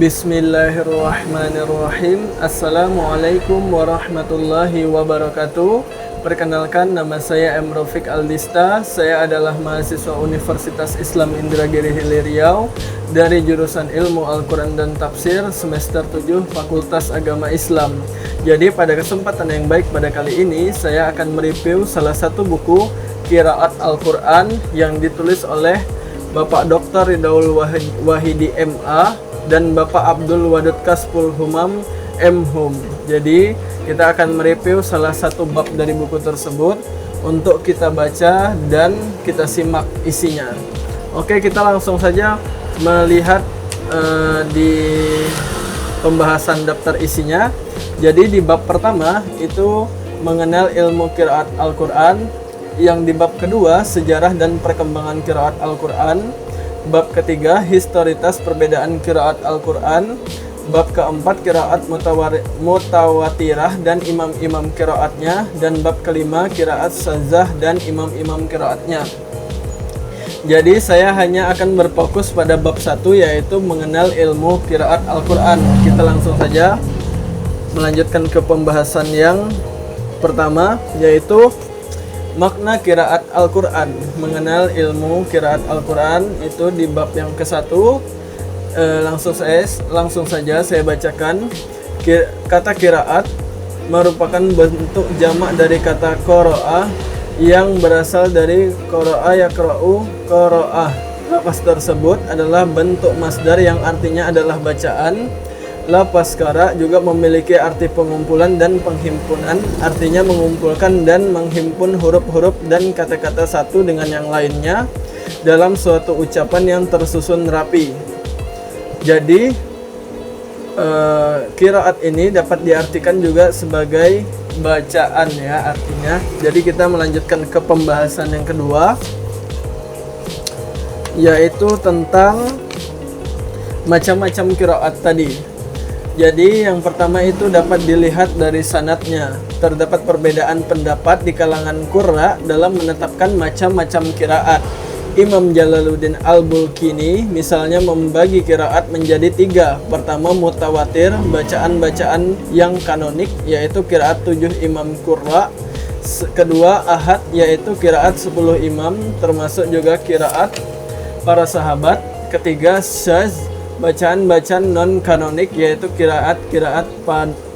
Bismillahirrahmanirrahim. Assalamualaikum warahmatullahi wabarakatuh. Perkenalkan, nama saya M. Rafiq Aldista. Saya adalah mahasiswa Universitas Islam Indragiri Hilir Riau dari jurusan Ilmu Al-Quran dan Tafsir semester 7 Fakultas Agama Islam. Jadi pada kesempatan yang baik pada kali ini saya akan mereview salah satu buku Qiraat Al-Quran yang ditulis oleh Bapak Dr. Ridaul Wahidi MA dan Bapak Abdul Wadud Kaspul Humam M.Hum. Jadi kita akan mereview salah satu bab dari buku tersebut untuk kita baca dan kita simak isinya. Oke, kita langsung saja melihat di pembahasan daftar isinya. Jadi di bab pertama itu mengenal ilmu qiraat Al-Quran, yang di bab kedua sejarah dan perkembangan qiraat Al-Quran, bab ketiga historitas perbedaan qiraat Al-Quran, bab keempat qiraat mutawatirah dan imam-imam qiraatnya, dan bab kelima qiraat sazah dan imam-imam qiraatnya. Jadi saya hanya akan berfokus pada bab 1, yaitu mengenal ilmu qiraat Al-Quran. Kita langsung saja melanjutkan ke pembahasan yang pertama, yaitu makna qiraat Al-Quran. Mengenal ilmu qiraat Al-Quran itu di bab yang ke-1. Langsung saja saya bacakan. Kata qiraat merupakan bentuk jamak dari kata qara'a yang berasal dari qara'a yaqra'u qara'ah. Lafaz tersebut adalah bentuk masdar yang artinya adalah bacaan. Lafaz qara juga memiliki arti pengumpulan dan penghimpunan, artinya mengumpulkan dan menghimpun huruf-huruf dan kata-kata satu dengan yang lainnya dalam suatu ucapan yang tersusun rapi. Jadi qiraat ini dapat diartikan juga sebagai bacaan, ya, artinya. Jadi kita melanjutkan ke pembahasan yang kedua, yaitu tentang macam-macam qiraat tadi. Jadi yang pertama itu dapat dilihat dari sanadnya. Terdapat perbedaan pendapat di kalangan qurra dalam menetapkan macam-macam qiraat. Imam Jalaluddin Al-Bulkini misalnya membagi qiraat menjadi 3. Pertama, mutawatir, bacaan-bacaan yang kanonik, yaitu qiraat 7 imam qurra. Kedua, ahad, yaitu qiraat 10 imam, termasuk juga qiraat para sahabat. Ketiga, syaz, bacaan-bacaan non-kanonik, yaitu qiraat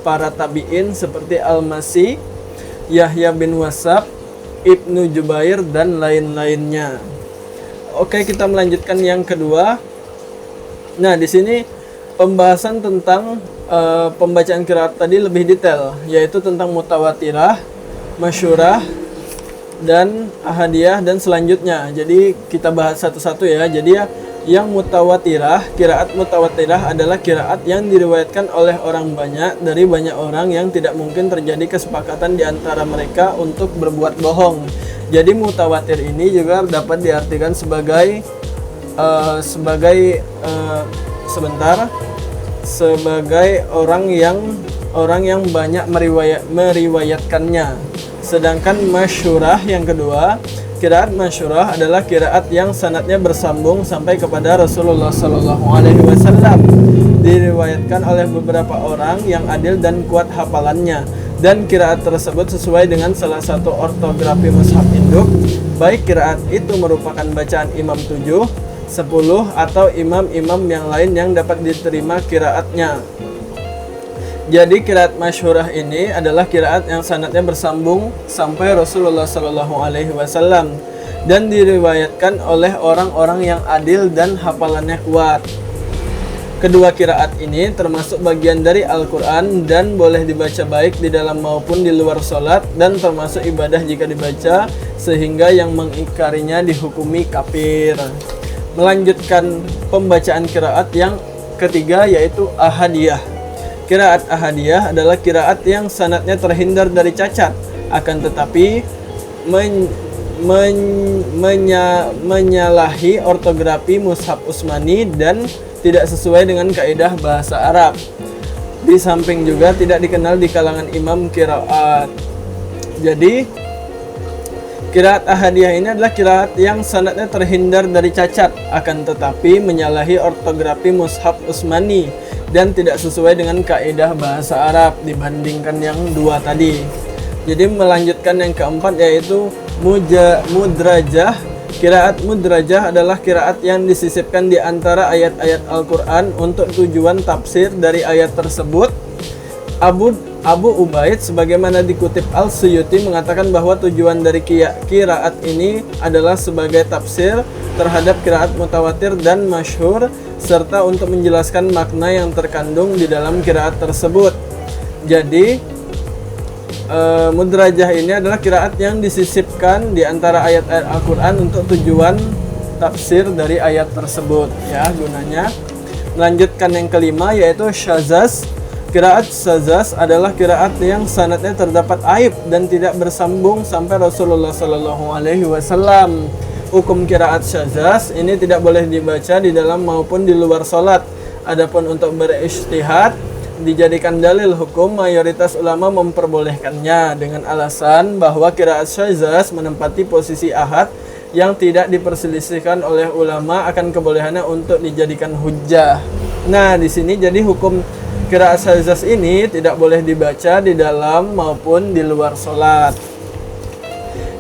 para tabi'in seperti Al-Masih, Yahya bin Wasab, Ibnu Jubair, dan lain-lainnya. Oke, kita melanjutkan yang kedua. Nah, di sini pembahasan tentang pembacaan qiraat tadi lebih detail, yaitu tentang mutawatirah, masyhurah, dan ahadiyah, dan selanjutnya. Jadi kita bahas satu-satu, ya. Jadi yang mutawatirah, qiraat mutawatirah adalah qiraat yang diriwayatkan oleh orang banyak dari banyak orang yang tidak mungkin terjadi kesepakatan di antara mereka untuk berbuat bohong. Jadi mutawatir ini juga dapat diartikan sebagai orang yang banyak meriwayatkannya. Sedangkan masyhurah yang kedua, qiraat masyhurah adalah qiraat yang sanadnya bersambung sampai kepada Rasulullah SAW, diriwayatkan oleh beberapa orang yang adil dan kuat hafalannya, dan qiraat tersebut sesuai dengan salah satu ortografi mushaf induk, baik qiraat itu merupakan bacaan imam 7, 10, atau imam-imam yang lain yang dapat diterima qiraatnya. Jadi qiraat masyhurah ini adalah qiraat yang sanadnya bersambung sampai Rasulullah SAW dan diriwayatkan oleh orang-orang yang adil dan hafalannya kuat. Kedua qiraat ini termasuk bagian dari Al-Quran dan boleh dibaca baik di dalam maupun di luar sholat, dan termasuk ibadah jika dibaca, sehingga yang mengingkarinya dihukumi kafir. Melanjutkan pembacaan qiraat yang ketiga, yaitu ahadiyah. Qiraat ahadiyah adalah qiraat yang sanadnya terhindar dari cacat, akan tetapi menyalahi ortografi mushaf Utsmani dan tidak sesuai dengan kaidah bahasa Arab. Di samping juga tidak dikenal di kalangan imam qiraat. Jadi qiraat ahadiyah ini adalah qiraat yang sanadnya terhindar dari cacat, akan tetapi menyalahi ortografi mushaf Utsmani dan tidak sesuai dengan kaidah bahasa Arab dibandingkan yang dua tadi. Jadi melanjutkan yang keempat yaitu mudrajah. Qiraat mudrajah adalah qiraat yang disisipkan di antara ayat-ayat Al-Quran untuk tujuan tafsir dari ayat tersebut. Abu Ubaid sebagaimana dikutip Al-Suyuti mengatakan bahwa tujuan dari qiraat ini adalah sebagai tafsir terhadap qiraat mutawatir dan masyhur serta untuk menjelaskan makna yang terkandung di dalam qiraat tersebut. Jadi mudrajah ini adalah qiraat yang disisipkan di antara ayat-ayat Al-Quran untuk tujuan tafsir dari ayat tersebut ya gunanya. Melanjutkan yang kelima yaitu syazaz. Qiraat syazaz adalah qiraat yang sanadnya terdapat aib dan tidak bersambung sampai Rasulullah SAW. Hukum qiraat syazaz ini tidak boleh dibaca di dalam maupun di luar salat. Adapun untuk berijtihad dijadikan dalil hukum, mayoritas ulama memperbolehkannya dengan alasan bahwa qiraat syazaz menempati posisi ahad yang tidak diperselisihkan oleh ulama akan kebolehannya untuk dijadikan hujjah. Nah, di sini jadi hukum qiraat syazaz ini tidak boleh dibaca di dalam maupun di luar salat.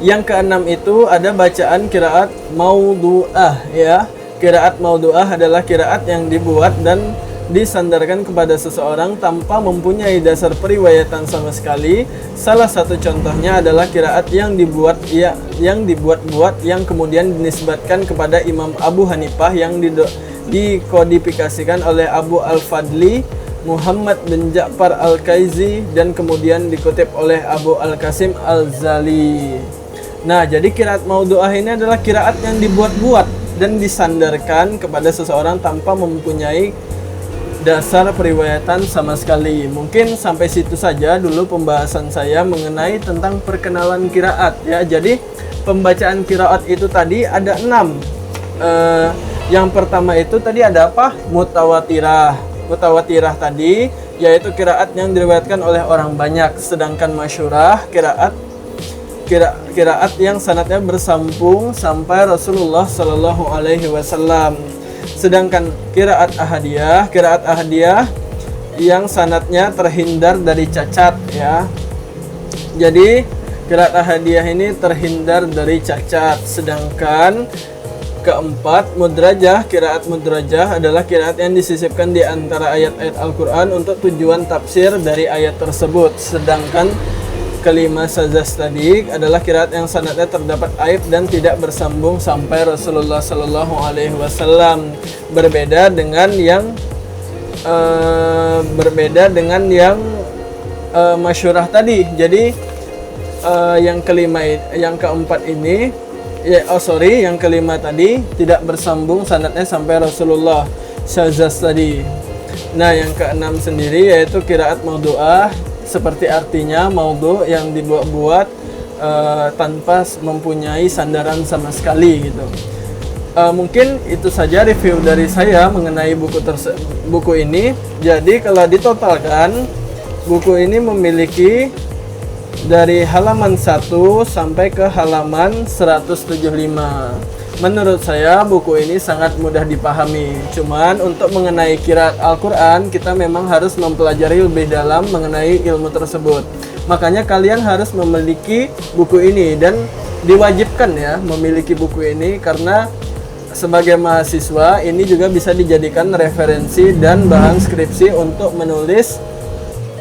Yang keenam itu ada bacaan qiraat maudhu'ah ya. Qiraat maudhu'ah adalah qiraat yang dibuat dan disandarkan kepada seseorang tanpa mempunyai dasar periwayatan sama sekali. Salah satu contohnya adalah qiraat yang dibuat-buat yang kemudian dinisbatkan kepada Imam Abu Hanifah yang dikodifikasikan oleh Abu Al-Fadli Muhammad bin Ja'far Al-Kaizi dan kemudian dikutip oleh Abu Al-Qasim Al-Zali. Nah, jadi qiraat maudhu'ah ini adalah qiraat yang dibuat-buat dan disandarkan kepada seseorang tanpa mempunyai dasar periwayatan sama sekali. Mungkin sampai situ saja dulu pembahasan saya mengenai tentang perkenalan qiraat ya. Jadi pembacaan qiraat itu tadi ada 6. Yang pertama itu tadi ada apa? Mutawatirah. Mutawatirah tadi yaitu qiraat yang diriwayatkan oleh orang banyak, sedangkan masyhurah qiraat yang sanadnya bersambung sampai Rasulullah SAW. Sedangkan qiraat ahadiyah yang sanadnya terhindar dari cacat ya. Jadi qiraat ahadiyah ini terhindar dari cacat. Sedangkan keempat qiraat mudrajah adalah qiraat yang disisipkan di antara ayat-ayat Al-Quran untuk tujuan tafsir dari ayat tersebut. Sedangkan kelima syazaz tadi adalah qiraat yang sanadnya terdapat aib dan tidak bersambung sampai Rasulullah SAW. Berbeda dengan yang masyhurah tadi. Jadi yang kelima tadi tidak bersambung sanadnya sampai Rasulullah, syazaz tadi. Nah, yang keenam sendiri yaitu qiraat maudhu'ah, seperti artinya maudhu yang dibuat-buat tanpa mempunyai sandaran sama sekali gitu. Mungkin itu saja review dari saya mengenai buku ini. Jadi kalau ditotalkan buku ini memiliki dari halaman 1 sampai ke halaman 175. Menurut saya buku ini sangat mudah dipahami. Cuman untuk mengenai qiraat Al-Quran kita memang harus mempelajari lebih dalam mengenai ilmu tersebut. Makanya kalian harus memiliki buku ini dan diwajibkan ya memiliki buku ini, karena sebagai mahasiswa ini juga bisa dijadikan referensi dan bahan skripsi untuk menulis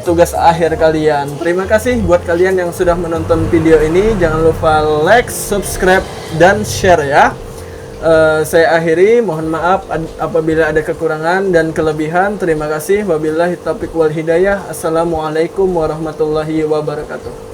tugas akhir kalian. Terima kasih buat kalian yang sudah menonton video ini. Jangan lupa like, subscribe, dan share ya. Saya akhiri, mohon maaf apabila ada kekurangan dan kelebihan. Terima kasih. Wabillahi taufiq wal hidayah. Assalamualaikum warahmatullahi wabarakatuh.